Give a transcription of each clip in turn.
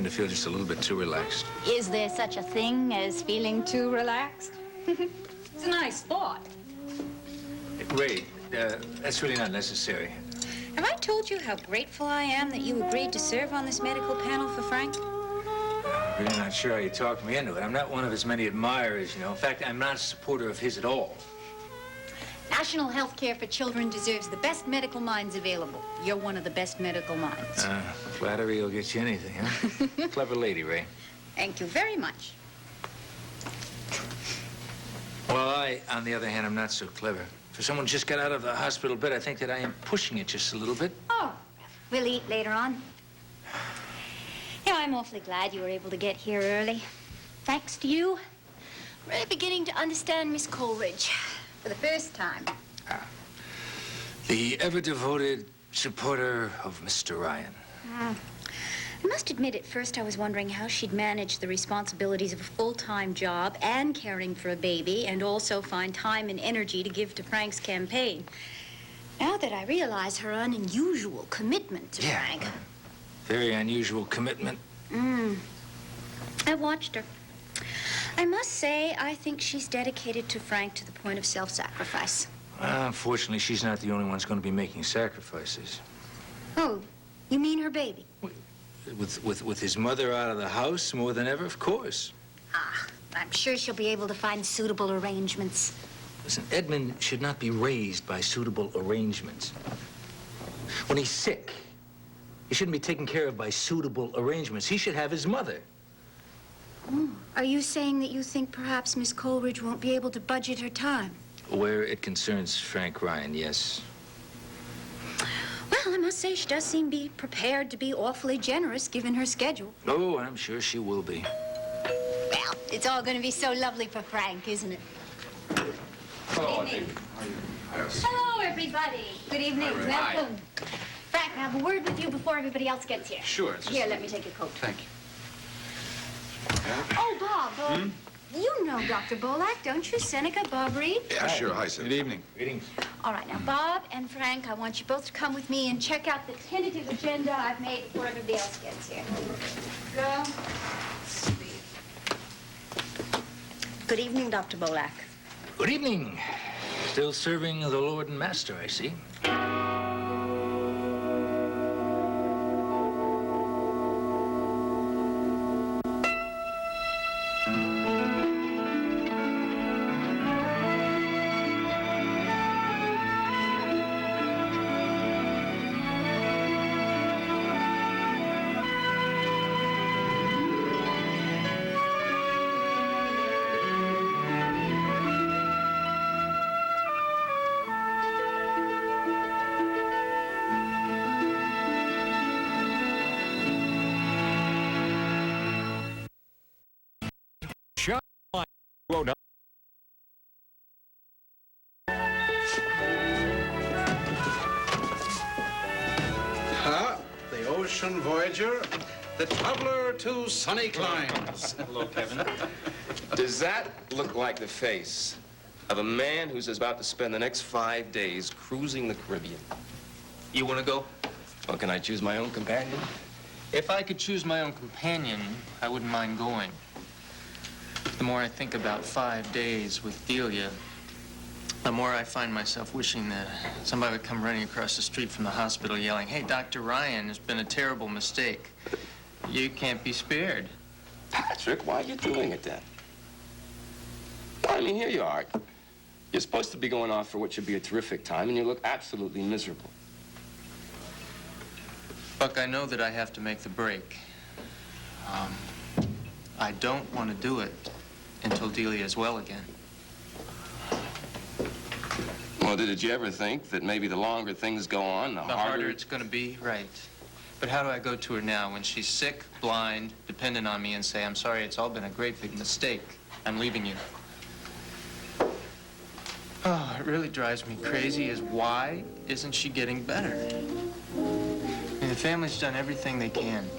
to feel just a little bit too relaxed. Is there such a thing as feeling too relaxed? It's a nice thought. Ray, that's really not necessary. Have I told you how grateful I am that you agreed to serve on this medical panel for Frank? I'm really not sure how you talked me into it. I'm not one of his many admirers, you know. In fact, I'm not a supporter of his at all. National health care for children deserves the best medical minds available. You're one of the best medical minds. Flattery will get you anything, huh? Clever lady, Ray. Thank you very much. Well, I, on the other hand, am not so clever. For someone who just got out of the hospital bed, I think that I am pushing it just a little bit. Oh, we'll eat later on. You know, I'm awfully glad you were able to get here early. Thanks to you, I'm really beginning to understand Miss Coleridge for the first time. The ever-devoted supporter of Mr. Ryan. I must admit, at first I was wondering how she'd manage the responsibilities of a full-time job and caring for a baby and also find time and energy to give to Frank's campaign. Now that I realize her unusual commitment to Frank. Very unusual commitment. I watched her. I must say, I think she's dedicated to Frank to the point of self-sacrifice. Unfortunately, she's not the only one who's going to be making sacrifices. Oh, you mean her baby? With his mother out of the house more than ever, of course. I'm sure she'll be able to find suitable arrangements. Listen, Edmund should not be raised by suitable arrangements. When he's sick, he shouldn't be taken care of by suitable arrangements. He should have his mother. Are you saying that you think perhaps Miss Coleridge won't be able to budget her time? Where it concerns Frank Ryan, yes. Well, I must say she does seem to be prepared to be awfully generous given her schedule. Oh, I'm sure she will be. Well, it's all going to be so lovely for Frank, isn't it? Hello, Good evening. Hello, everybody. Good evening. Hi. Welcome. Frank, I have a word with you before everybody else gets here. Sure. Here, let me take your coat. Thank you. Oh, Bob, you know Dr. Bolak, don't you? Seneca, Bob Reed? Yeah, sure. Hi, sir. Good evening. Greetings. All right, now, Bob and Frank, I want you both to come with me and check out the tentative agenda I've made before everybody else gets here. Go. Good evening, Dr. Bolak. Good evening. Still serving the Lord and Master, I see. The Ocean Voyager, the traveler to sunny climes. Hello, Kevin. Does that look like the face of a man who's about to spend the next 5 days cruising the Caribbean? You want to go? Well, can I choose my own companion? If I could choose my own companion, I wouldn't mind going. The more I think about 5 days with Delia, the more I find myself wishing that somebody would come running across the street from the hospital yelling, "Hey, Dr. Ryan, it's been a terrible mistake. You can't be spared." Patrick, why are you doing it then? I mean, here you are. You're supposed to be going off for what should be a terrific time, and you look absolutely miserable. Buck, I know that I have to make the break. I don't want to do it until Delia is well again. Well, did you ever think that maybe the longer things go on, the harder it's going to be? Right. But how do I go to her now when she's sick, blind, dependent on me, and say, "I'm sorry, it's all been a great big mistake. I'm leaving you." Oh, it really drives me crazy is why isn't she getting better? I mean, the family's done everything they can.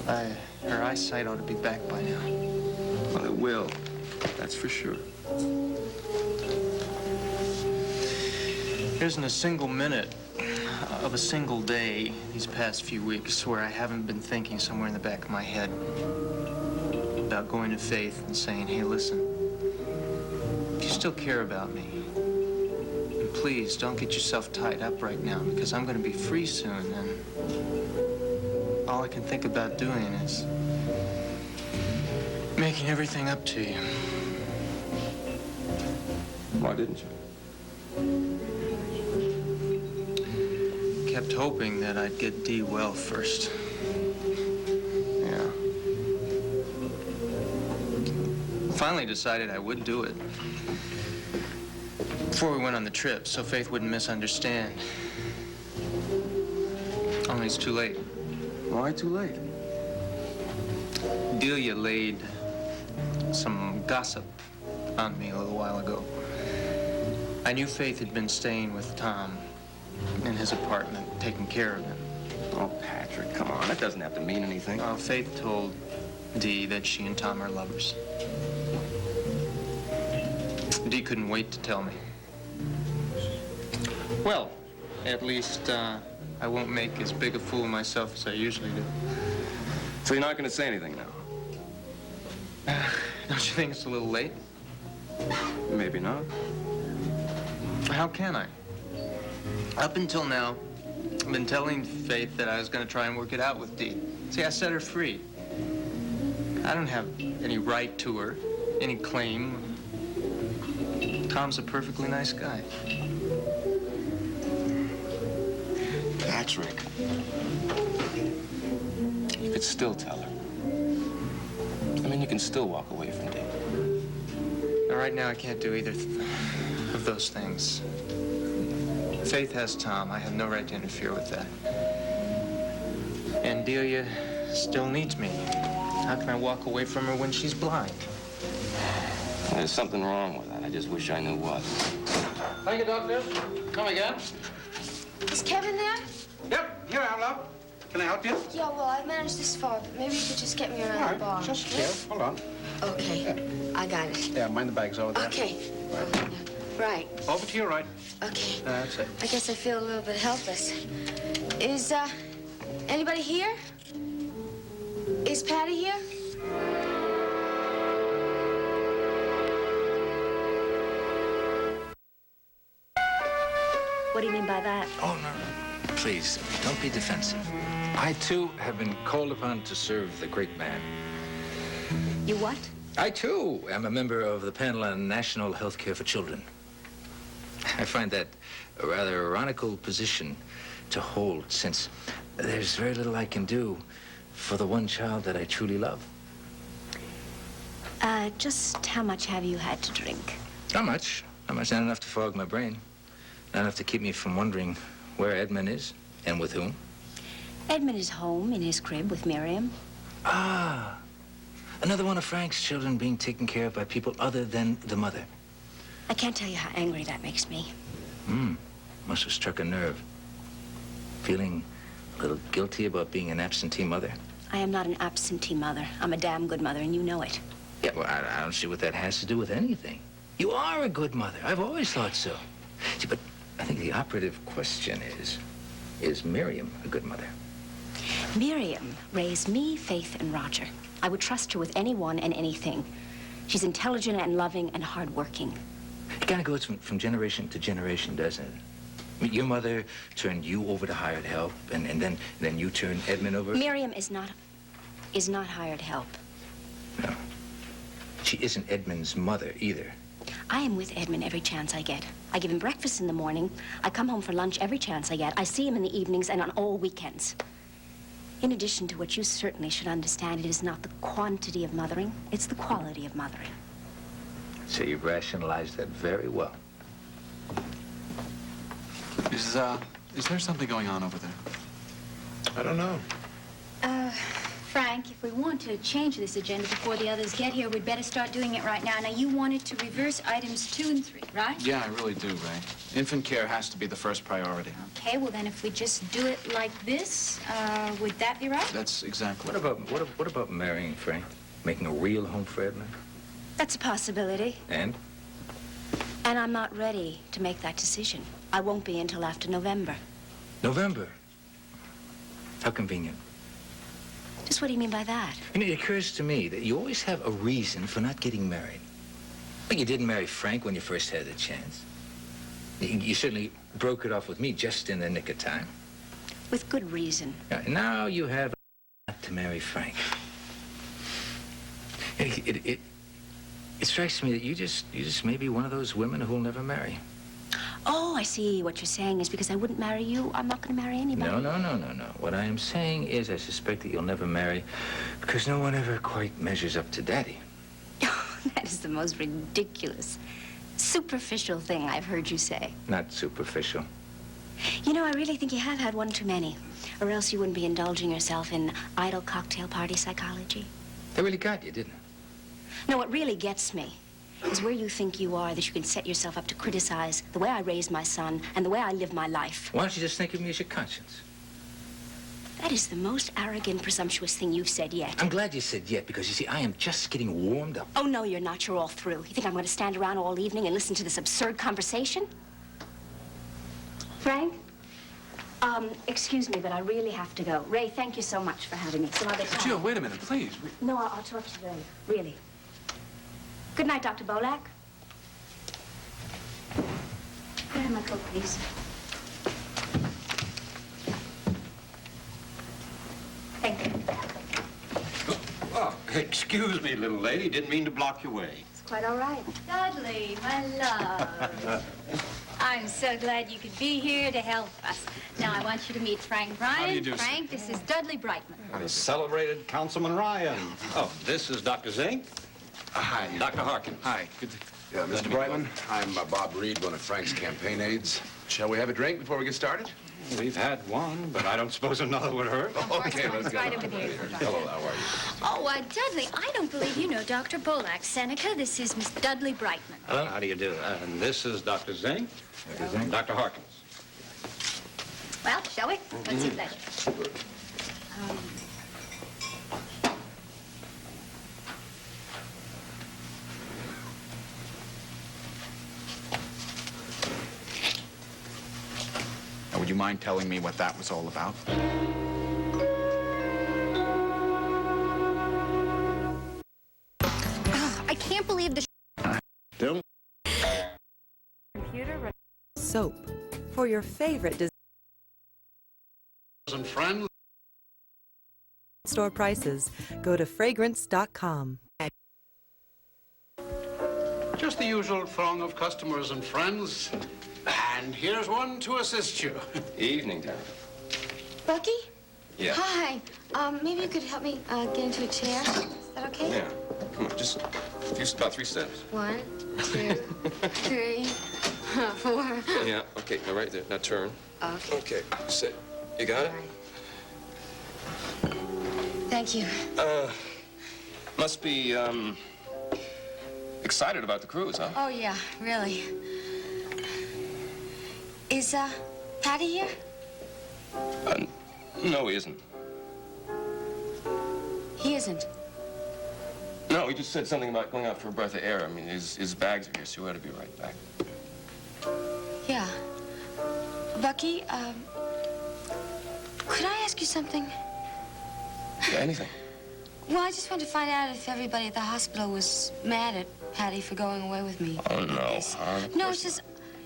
Her eyesight ought to be back by now. Well, it will. That's for sure. There isn't a single minute of a single day these past few weeks where I haven't been thinking somewhere in the back of my head about going to Faith and saying, hey, listen, if you still care about me, and please don't get yourself tied up right now because I'm going to be free soon, and all I can think about doing is making everything up to you. Why didn't you? Kept hoping that I'd get Dee well first. Yeah. Finally decided I would do it. Before we went on the trip, so Faith wouldn't misunderstand. Only it's too late. Why too late? Delia laid some gossip on me a little while ago. I knew Faith had been staying with Tom in his apartment, taking care of him. Oh, Patrick, come on. That doesn't have to mean anything. Faith told Dee that she and Tom are lovers. Dee couldn't wait to tell me. Well, at least I won't make as big a fool of myself as I usually do. So you're not going to say anything now? Don't you think it's a little late? Maybe not. How can I? Up until now, I've been telling Faith that I was going to try and work it out with Dee. See, I set her free. I don't have any right to her, any claim. Tom's a perfectly nice guy. Patrick. You could still tell her. I mean, you can still walk away from Dee. Now, right now, I can't do either of those things. Faith has Tom. I have no right to interfere with that. And Delia still needs me. How can I walk away from her when she's blind? There's something wrong with that. I just wish I knew what. Thank you, Doctor. Come again. Is Kevin there? Yep, here I am, love. Can I help you? Yeah, well, I've managed this far, but maybe you could just get me around All the right, bar. just here. Hold on. Okay, I got it. Yeah, mind the bags over there. Okay. Right. Over to your right. Okay. That's it. I guess I feel a little bit helpless. Is, anybody here? Is Patty here? What do you mean by that? Oh, no. Please, don't be defensive. I, too, have been called upon to serve the great man. You what? I, too, am a member of the panel on national health care for children. I find that a rather ironical position to hold, since there's very little I can do for the one child that I truly love. Just how much have you had to drink? Not much. Not much. Not enough to fog my brain. Not enough to keep me from wondering where Edmund is and with whom. Edmund is home in his crib with Miriam. Ah, another one of Frank's children being taken care of by people other than the mother. I can't tell you how angry that makes me. Must have struck a nerve. Feeling a little guilty about being an absentee mother. I am not an absentee mother. I'm a damn good mother, and you know it. Yeah, well, I don't see what that has to do with anything. You are a good mother. I've always thought so. See, but I think the operative question is Miriam a good mother? Miriam raised me, Faith, and Roger. I would trust her with anyone and anything. She's intelligent and loving and hardworking. It kind of goes from generation to generation, doesn't it? I mean, your mother turned you over to hired help, and then you turned Edmund over. Miriam is not hired help. No. She isn't Edmund's mother either. I am with Edmund every chance I get. I give him breakfast in the morning. I come home for lunch every chance I get. I see him in the evenings and on all weekends. In addition to what you certainly should understand, it is not the quantity of mothering, it's the quality of mothering. So you've rationalized that very well. Is there something going on over there? I don't know. Frank, if we want to change this agenda before the others get here, we'd better start doing it right now. Now, you wanted to reverse items 2 and 3, right? Yeah, I really do, Ray. Infant care has to be the first priority. Okay, well then if we just do it like this, would that be right? That's exactly. What about marrying Frank? Making a real home for Edmund? That's a possibility. And? And I'm not ready to make that decision. I won't be until after November. November. How convenient. Just what do you mean by that? You know, it occurs to me that you always have a reason for not getting married. Like you didn't marry Frank when you first had the chance. You certainly broke it off with me just in the nick of time. With good reason. Now you have to marry Frank. It strikes me that you just may be one of those women who'll never marry. Oh, I see. What you're saying is because I wouldn't marry you, I'm not going to marry anybody. No. What I am saying is I suspect that you'll never marry because no one ever quite measures up to Daddy. That is the most ridiculous, superficial thing I've heard you say. Not superficial. You know, I really think you have had one too many, or else you wouldn't be indulging yourself in idle cocktail party psychology. They really got you, didn't it? No, what really gets me is where you think you are that you can set yourself up to criticize the way I raised my son and the way I live my life. Why don't you just think of me as your conscience? That is the most arrogant, presumptuous thing you've said yet. I'm glad you said yet, because you see, I am just getting warmed up. Oh, no, you're not. You're all through. You think I'm going to stand around all evening and listen to this absurd conversation? Frank? Excuse me, but I really have to go. Ray, thank you so much for having me. Some other time. Jill, wait a minute, please. No, I'll talk to you later. Really. Good night, Dr. Bolak. Can I have my coat, please? Thank you. Oh, excuse me, little lady. Didn't mean to block your way. It's quite all right. Dudley, my love. I'm so glad you could be here to help us. Now, I want you to meet Frank Bryan. How do you do, sir? Frank, this is Dudley Brightman. Celebrated Councilman Ryan. Oh, this is Dr. Zink. Hi. Dr. Harkins. Hi. Good to... Yeah, Mr. Brightman, I'm Bob Reed, one of Frank's campaign aides. Shall we have a drink before we get started? We've had one, but I don't suppose another would hurt. Okay, let's go. Right over there. Hello, how are you? Oh, Dudley, I don't believe you know Dr. Bolak. Seneca, this is Miss Dudley Brightman. Hello. How do you do? And this is Dr. Zink. Dr. Harkins. Well, shall we? What's your pleasure? Now, would you mind telling me what that was all about? I can't believe the Don't. Soap for your favorite And friends. store prices. Go to fragrance.com. Just the usual throng of customers and friends. And here's one to assist you. Evening, Dad. Bucky? Yeah. Hi. Maybe you could help me get into a chair. Is that okay? Yeah. Come on, just about 3 steps. 1, 2, 3, 4. Yeah, okay, now right there. Now turn. Okay. Okay, sit. You got it? Thank you. Must be, excited about the cruise, huh? Oh, yeah, really. Is, Patty here? No, he isn't. He isn't. No, he just said something about going out for a breath of air. I mean, his bags are here, so he ought to be right back. Yeah. Bucky, could I ask you something? Yeah, anything. Well, I just wanted to find out if everybody at the hospital was mad at Patty for going away with me. Oh, no. No, it's just...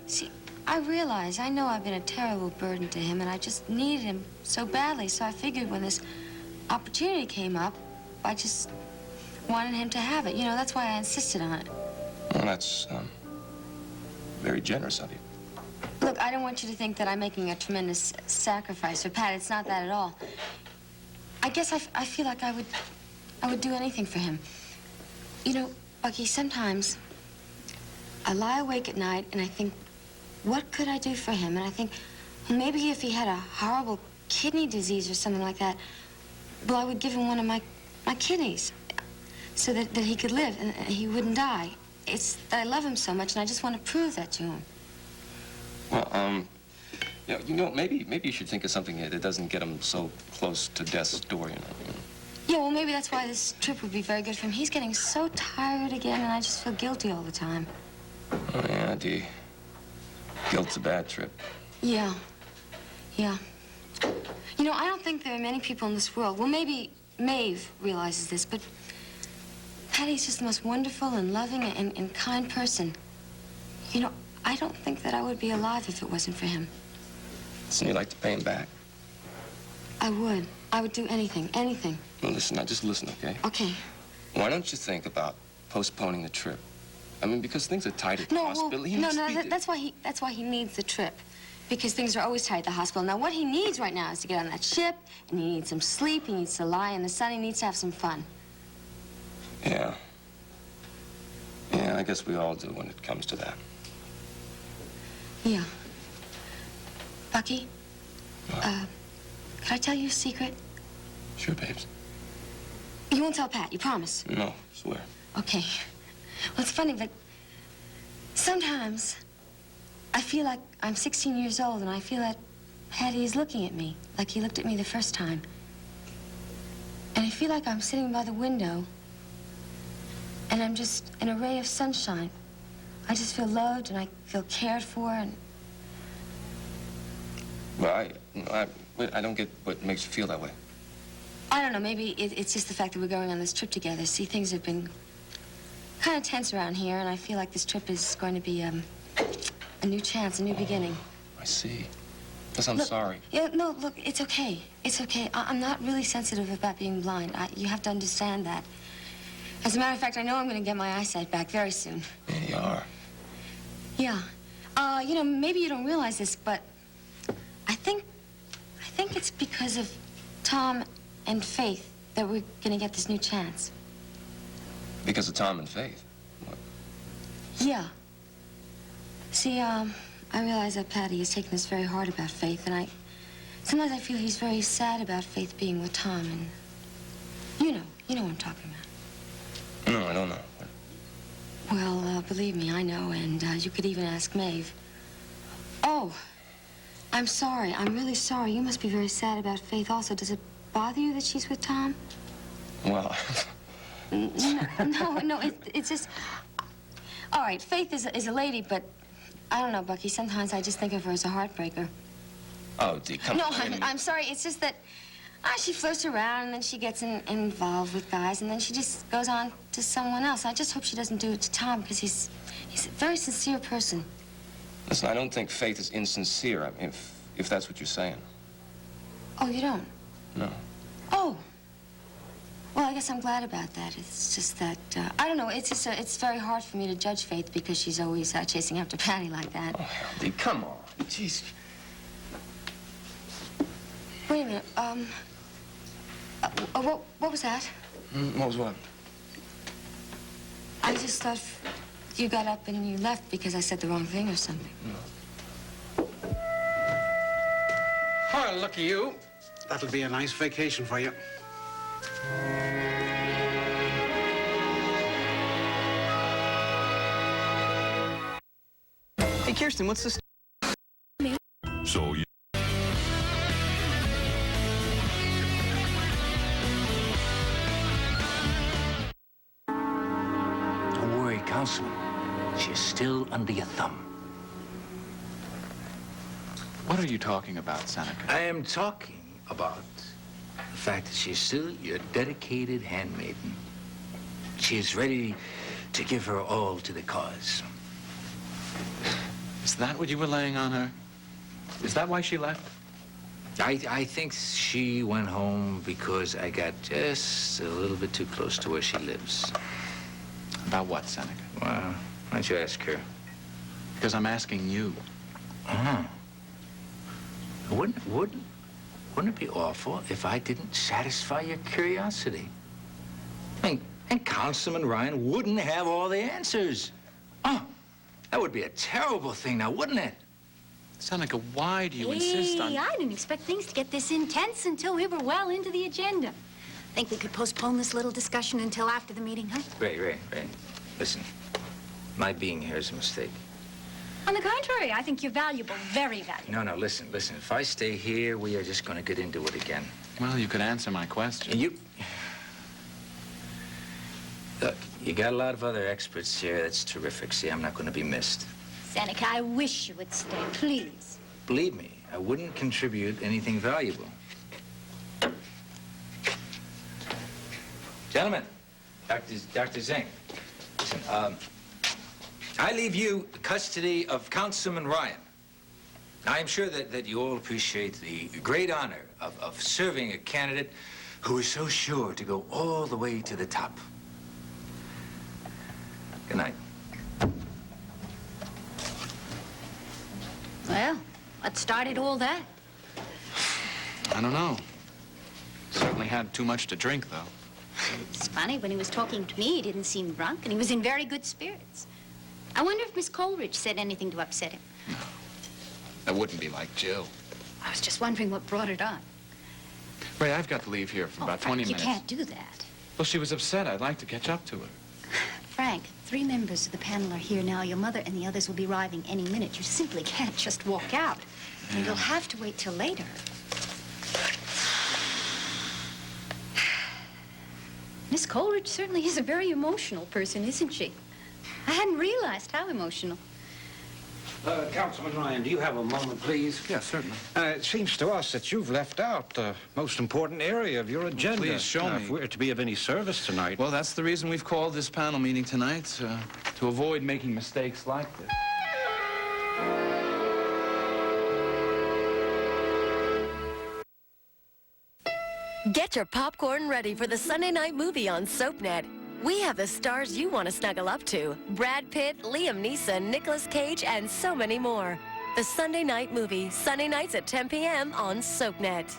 See, I realize, I know I've been a terrible burden to him, and I just needed him so badly, so I figured when this opportunity came up, I just wanted him to have it. You know, that's why I insisted on it. Well, that's, very generous of you. Look, I don't want you to think that I'm making a tremendous sacrifice for Pat. It's not that at all. I guess I feel like I would do anything for him. You know, Bucky, sometimes I lie awake at night and I think, what could I do for him? And I think, well, maybe if he had a horrible kidney disease or something like that, well, I would give him one of my kidneys so that he could live and he wouldn't die. It's that I love him so much and I just want to prove that to him. Well, maybe you should think of something that doesn't get him so close to death's door, you know. Yeah, well, maybe that's why this trip would be very good for him. He's getting so tired again, and I just feel guilty all the time. Oh, yeah, Dee. Guilt's a bad trip. Yeah. Yeah. You know, I don't think there are many people in this world. Well, maybe Maeve realizes this, but Patty's just the most wonderful and loving and kind person. You know, I don't think that I would be alive if it wasn't for him. So you like to pay him back? I would. I would do anything, anything. Well, listen, now just listen, okay? Okay. Why don't you think about postponing the trip? I mean, because things are tight at the hospital. That's why he needs the trip. Because things are always tight at the hospital. Now, what he needs right now is to get on that ship, and he needs some sleep, he needs to lie in the sun, he needs to have some fun. Yeah. Yeah, I guess we all do when it comes to that. Yeah. Bucky, could I tell you a secret? Sure, babes. You won't tell Pat, you promise? No, swear. Okay. Well, it's funny, but sometimes I feel like I'm 16 years old, and I feel that Patty is looking at me like he looked at me the first time. And I feel like I'm sitting by the window, and I'm just in a ray of sunshine. I just feel loved, and I feel cared for, and... Well, I don't get what makes you feel that way. I don't know, maybe it's just the fact that we're going on this trip together. See, things have been kind of tense around here, and I feel like this trip is going to be, a new chance, a new beginning. I see. Yes, I'm Look, sorry. Yeah, no, look, it's okay. It's okay. I'm not really sensitive about being blind. You have to understand that. As a matter of fact, I know I'm going to get my eyesight back very soon. Yeah, you are. Yeah. You know, maybe you don't realize this, but I think it's because of Tom and Faith that we're going to get this new chance. Because of Tom and Faith. What? Yeah. See, I realize that Patty is taking this very hard about Faith, and sometimes I feel he's very sad about Faith being with Tom, and you know what I'm talking about. No, I don't know. Well, believe me, I know, and you could even ask Maeve. Oh, I'm sorry. I'm really sorry. You must be very sad about Faith also. Does it bother you that she's with Tom? Well, No, it's just... All right, Faith is a lady, but I don't know, Bucky. Sometimes I just think of her as a heartbreaker. oh, Dee, come No, on. I'm sorry. It's just that she flirts around, and then she gets involved with guys, and then she just goes on to someone else. I just hope she doesn't do it to Tom, because he's a very sincere person. Listen, I don't think Faith is insincere, I mean, if that's what you're saying. Oh, you don't? No. Oh. Well, I guess I'm glad about that. It's just that, I don't know, it's very hard for me to judge Faith because she's always chasing after Patty like that. Oh, hell, Dee, come on. Jeez. Wait a minute, what was that? What was what? I just thought you got up and you left because I said the wrong thing or something. Well, lucky you. That'll be a nice vacation for you. Hey, Kirsten, what's this? So you... Don't worry, Councilman. She's still under your thumb. What are you talking about, Seneca? I am talking about the fact that she's still your dedicated handmaiden. She is ready to give her all to the cause. Is that what you were laying on her? Is that why she left? I think she went home because I got just a little bit too close to where she lives. About what, Seneca? Well, why don't you ask her? Because I'm asking you. Uh-huh. Wouldn't it be awful if I didn't satisfy your curiosity? And Councilman Ryan wouldn't have all the answers. Oh, that would be a terrible thing now, wouldn't it? Seneca, why do you insist on... I didn't expect things to get this intense until we were well into the agenda. Think we could postpone this little discussion until after the meeting, huh? Ray. Listen, my being here is a mistake. On the contrary, I think you're valuable, very valuable. No, listen. If I stay here, we are just going to get into it again. Well, you could answer my question. And you... Look, you got a lot of other experts here. That's terrific. See, I'm not going to be missed. Seneca, I wish you would stay, please. Believe me, wouldn't contribute anything valuable. Gentlemen, Dr. Zink, listen, I leave you the custody of Councilman Ryan. I am sure that you all appreciate the great honor of serving a candidate who is so sure to go all the way to the top. Good night. Well, what started all that? I don't know. Certainly had too much to drink, though. It's funny, when he was talking to me, he didn't seem drunk, and he was in very good spirits. I wonder if Miss Coleridge said anything to upset him. No. That wouldn't be like Jill. I was just wondering what brought it on. Ray, I've got to leave here for about 20 Frank, minutes. you can't do that. Well, she was upset. I'd like to catch up to her. Frank, 3 members of the panel are here now. Your mother and the others will be arriving any minute. You simply can't just walk out. And you'll have to wait till later. Miss Coleridge certainly is a very emotional person, isn't she? I hadn't realized how emotional. Councilman Ryan, do you have a moment, please? Yeah, certainly. It seems to us that you've left out the most important area of your agenda. Please show me. If we're to be of any service tonight. Well, that's the reason we've called this panel meeting tonight, to avoid making mistakes like this. Get your popcorn ready for the Sunday night movie on SoapNet. We have the stars you want to snuggle up to. Brad Pitt, Liam Neeson, Nicolas Cage, and so many more. The Sunday night movie, Sunday nights at 10 p.m. on SoapNet.